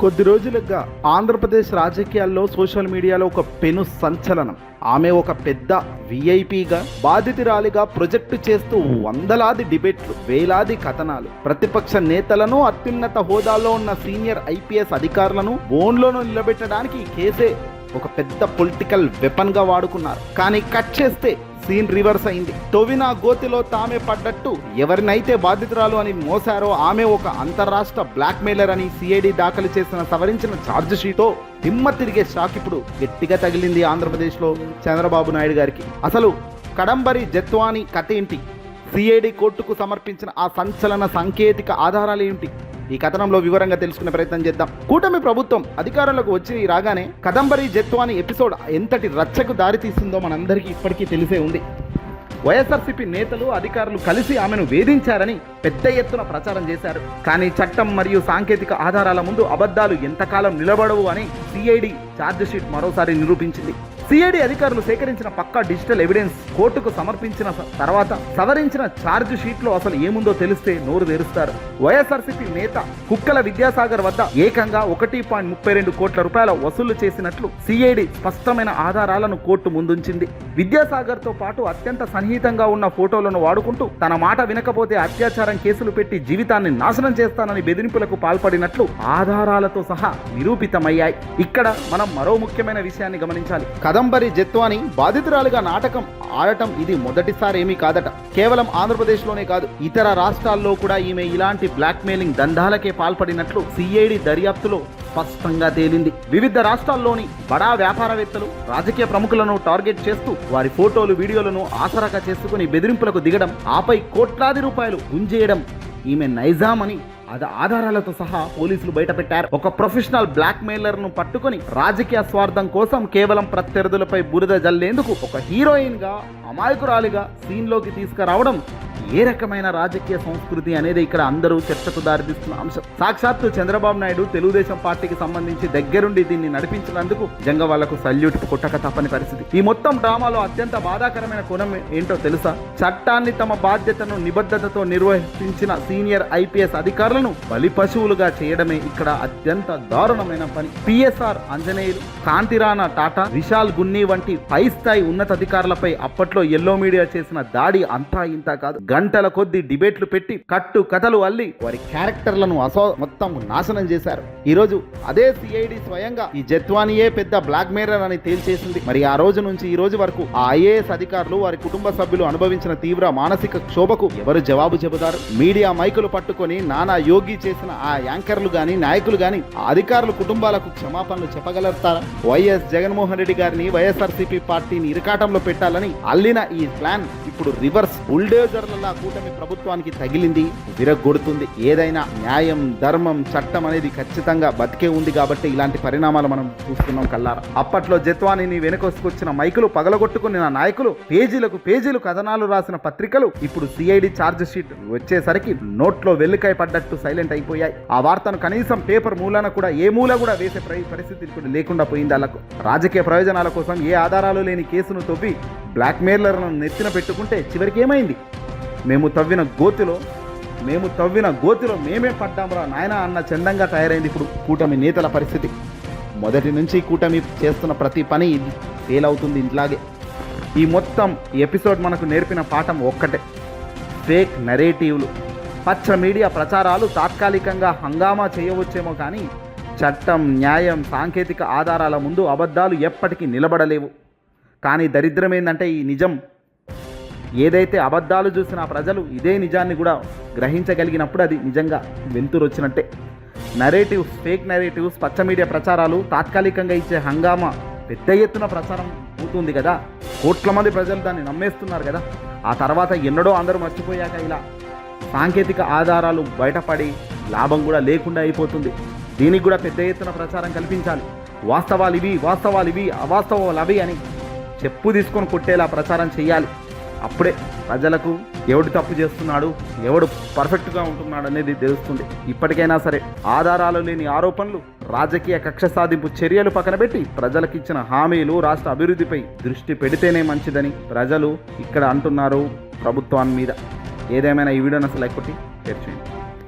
కొద్ది రోజులుగా ఆంధ్రప్రదేశ్ రాజకీయాల్లో సోషల్ మీడియాలో ఒక పెను సంచలనం. ఆమె ఒక పెద్ద విఐపిగా బాధితురాలిగా ప్రొజెక్టు చేస్తూ వందలాది డిబేట్లు, వేలాది కథనాలు, ప్రతిపక్ష నేతలను, అత్యున్నత హోదాలో ఉన్న సీనియర్ ఐపీఎస్ అధికారులను బోన్లోనూ నిలబెట్టడానికి ఈ కేసే ఒక పెద్ద పొలిటికల్ వెపన్ గా వాడుకున్నారు. కానీ కట్ చేస్తే సీన్ రివర్స్ అయింది. తొవినా గోతిలో తామే పడ్డట్టు ఎవరినైతే బాధితురాలు అని మోసారో ఆమె ఒక అంతర్రాష్ట్ర బ్లాక్ మెయిలర్ అని సిఐడి దాఖలు చేసిన సవరించిన ఛార్జ్ షీటో దిమ్మ తిరిగే షాక్ ఇప్పుడు గట్టిగా తగిలింది ఆంధ్రప్రదేశ్లో చంద్రబాబు నాయుడు గారికి. అసలు కడంబరి జత్వాని కథ ఏంటి? సిఐడి కోర్టుకు సమర్పించిన ఆ సంచలన సాంకేతిక ఆధారాలు ఏంటి? ఈ కథనంలో వివరంగా తెలుసుకునే ప్రయత్నం చేద్దాం. కూటమి ప్రభుత్వం అధికారంలోకి వచ్చి రాగానే కదంబరి జత్వాని ఎపిసోడ్ ఎంతటి రచ్చకు దారితీస్తుందో మనందరికీ ఇప్పటికీ తెలిసే ఉంది. వైఎస్ఆర్సీపీ నేతలు, అధికారులు కలిసి ఆమెను వేధించారని పెద్ద ఎత్తున ప్రచారం చేశారు. కానీ చట్టం మరియు సాంకేతిక ఆధారాల ముందు అబద్ధాలు ఎంతకాలం నిలబడవు అని సిఐడి ఛార్జ్ షీట్ మరోసారి నిరూపించింది. సిఐడి అధికారులు సేకరించిన పక్కా డిజిటల్ ఎవిడెన్స్ కోర్టుకు సమర్పించిన తర్వాత సవరించిన ఛార్జ్ షీట్లో అసలు ఏముందో తెలిస్తే నోరు తెరుస్తారు. వైఎస్ఆర్సీపీ నేత కుక్కల విద్యాసాగర్ వద్ద ఏకంగా 1.32 కోట్ల రూపాయల వసూలు చేసినట్లు సిఐడి స్పష్టమైన ఆధారాలను కోర్టు ముందుంచింది. విద్యాసాగర్ తో పాటు అత్యంత సన్నిహితంగా ఉన్న ఫోటోలను వాడుకుంటూ తన మాట వినకపోతే అత్యాచారం కేసులు పెట్టి జీవితాన్ని నాశనం చేస్తానని బెదిరింపులకు పాల్పడినట్లు ఆధారాలతో సహా నిరూపితమయ్యాయి. ఇక్కడ మనం మరో ముఖ్యమైన విషయాన్ని గమనించాలి. కదంబరి జత్వాని బాధితురాలుగా నాటకం ఆడటం ఇది మొదటిసారి ఏమీ కాదట. కేవలం ఆంధ్రప్రదేశ్లోనే కాదు, ఇతర రాష్ట్రాల్లో కూడా ఈమె ఇలాంటి బ్లాక్ మెయిలింగ్ దందాలకే పాల్పడినట్లు సిఐడి దర్యాప్తులో స్పష్టంగా తేలింది. వివిధ రాష్ట్రాల్లోని బడా వ్యాపారవేత్తలు, రాజకీయ ప్రముఖులను టార్గెట్ చేస్తూ వారి ఫోటోలు, వీడియోలను ఆసరాగా చేసుకుని బెదిరింపులకు దిగడం, ఆపై కోట్లాది రూపాయలు గుంజేయడం ఈమె నైజాం అని ఆధారాలతో సహా పోలీసులు బయటపెట్టారు. ఒక ప్రొఫెషనల్ బ్లాక్ మెయిలర్ ను పట్టుకొని రాజకీయ స్వార్థం కోసం కేవలం ప్రత్యర్థులపై బురద జల్లేందుకు ఒక హీరోయిన్ గా, అమాయకురాలిగా సీన్ లోకి తీసుకురావడం ఏ రకమైన రాజకీయ సంస్కృతి అనేది ఇక్కడ అందరూ చర్చకు దారితీస్తున్న అంశం. సాక్షాత్తు చంద్రబాబు నాయుడు తెలుగుదేశం పార్టీకి సంబంధించి దగ్గరుండి దీన్ని నడిపించినందుకు నిజంగా వాళ్లకు సల్యూట్ కొట్టక తప్పని పరిస్థితి. ఈ మొత్తం డ్రామాలో అత్యంత బాధాకరమైన కోణం ఏంటో తెలుసా? చట్టాన్ని తమ బాధ్యతను నిబద్ధతతో నిర్వహించిన సీనియర్ ఐపీఎస్ అధికారులను బలి పశువులుగా చేయడమే ఇక్కడ అత్యంత దారుణమైన పని. పిఎస్ఆర్ అంజనేయులు, కాంతిరాణా టాటా, విశాల్ గున్ని వంటి పై స్థాయి ఉన్నతాధికారులపై అప్పట్లో ఎల్లో మీడియా చేసిన దాడి అంతా ఇంత కాదు. గంటల కొద్ది డిబేట్లు పెట్టి కట్టు కథలు అల్లి వారి క్యారెక్టర్లను మొత్తం నాశనం చేశారు. ఈ రోజు అదే సిఐడి స్వయంగా ఈ జత్వానియే పెద్ద బ్లాక్ మెయిలర్ అని తేల్చేసింది. మరి ఆ రోజు నుంచి ఈ రోజు వరకు ఆ ఐఏఎస్ అధికారులు, వారి కుటుంబ సభ్యులు అనుభవించిన తీవ్ర మానసిక క్షోభకు ఎవరు జవాబు చెబుతారు? మీడియా మైకులు పట్టుకొని నానా యోగి చేసిన ఆ యాంకర్లు గాని, నాయకులు గాని ఆ అధికారులు కుటుంబాలకు క్షమాపణలు చెప్పగలుగుతారా? వైఎస్ జగన్మోహన్ రెడ్డి గారిని, వైఎస్ఆర్సీపీ పార్టీని ఇరకాటంలో పెట్టాలని అల్లిన ఈ ప్లాన్ ఇప్పుడు రివర్స్ బుల్డోజర్ల కూటమి ప్రభుత్వానికి తగిలింది, విరగొడుతుంది. ఏదైనా న్యాయం, ధర్మం, చట్టం అనేది ఖచ్చితంగా బతికే ఉంది కాబట్టి ఇలాంటి పరిణామాలు మనం చూస్తున్నాం కల్లారా. అప్పట్లో జత్వానిని వెనుకొసుకొచ్చిన మైకులు పగలగొట్టుకుని నా నాయకులు పేజీలకు పేజీలు కథనాలు రాసిన పత్రికలు ఇప్పుడు సిఐడి ఛార్జ్ షీట్ వచ్చేసరికి నోట్లో వెల్లుకాయ పడ్డట్టు సైలెంట్ అయిపోయాయి. ఆ వార్తను కనీసం పేపర్ మూలన కూడా ఏ మూల కూడా వేసే పరిస్థితి ఇప్పుడు లేకుండా పోయింది. వాళ్ళకు రాజకీయ ప్రయోజనాల కోసం ఏ ఆధారాలు లేని కేసును తవ్వి బ్లాక్ మెయిలర్లను నెత్తిన పెట్టుకుంటే చివరికి ఏమైంది? మేము తవ్విన గోతిలో మేమే పడ్డాంరా నాయన అన్న చందంగా తయారైంది ఇప్పుడు కూటమి నేతల పరిస్థితి. మొదటి నుంచి కూటమి చేస్తున్న ప్రతి పని ఫెయిల్ అవుతుంది. ఇట్లాగే ఈ మొత్తం ఎపిసోడ్ మనకు నేర్పిన పాఠం ఒక్కటే: ఫేక్ నెరేటివ్లు, పచ్చ మీడియా ప్రచారాలు తాత్కాలికంగా హంగామా చేయవచ్చేమో కానీ చట్టం, న్యాయం, సాంకేతిక ఆధారాల ముందు అబద్ధాలు ఎప్పటికీ నిలబడలేవు. కానీ దరిద్రం ఏంటంటే ఈ నిజం ఏదైతే అబద్ధాలు చూసిన ప్రజలు ఇదే నిజాన్ని కూడా గ్రహించగలిగినప్పుడు అది నిజంగా వెలుతురు వచ్చినట్టే. నరేటివ్స్, ఫేక్ నరేటివ్స్, పచ్చ మీడియా ప్రచారాలు తాత్కాలికంగా ఇచ్చే హంగామా పెద్ద ఎత్తున ప్రచారం అవుతుంది కదా. కోట్ల మంది ప్రజలు దాన్ని నమ్మేస్తున్నారు కదా. ఆ తర్వాత ఎన్నడో అందరూ మర్చిపోయాక ఇలా సాంకేతిక ఆధారాలు బయటపడి లాభం కూడా లేకుండా అయిపోతుంది. దీనికి కూడా పెద్ద ఎత్తున ప్రచారం కల్పించాలి. వాస్తవాలు ఇవి, అవాస్తవాలు అవి అని చెప్పు తీసుకొని కొట్టేలా ప్రచారం చేయాలి. అప్పుడే ప్రజలకు ఎవడు తప్పు చేస్తున్నాడు, ఎవడు పర్ఫెక్ట్గా ఉంటున్నాడు అనేది తెలుస్తుంది. ఇప్పటికైనా సరే ఆధారాలు లేని ఆరోపణలు, రాజకీయ కక్ష సాధింపు చర్యలు పక్కన పెట్టి ప్రజలకిచ్చిన హామీలు, రాష్ట్ర అభివృద్ధిపై దృష్టి పెడితేనే మంచిదని ప్రజలు ఇక్కడ అంటున్నారు ప్రభుత్వాన్ని మీద. ఏదేమైనా ఈ వీడియోని అసలు లైక్ కొట్టి షేర్ చేయండి.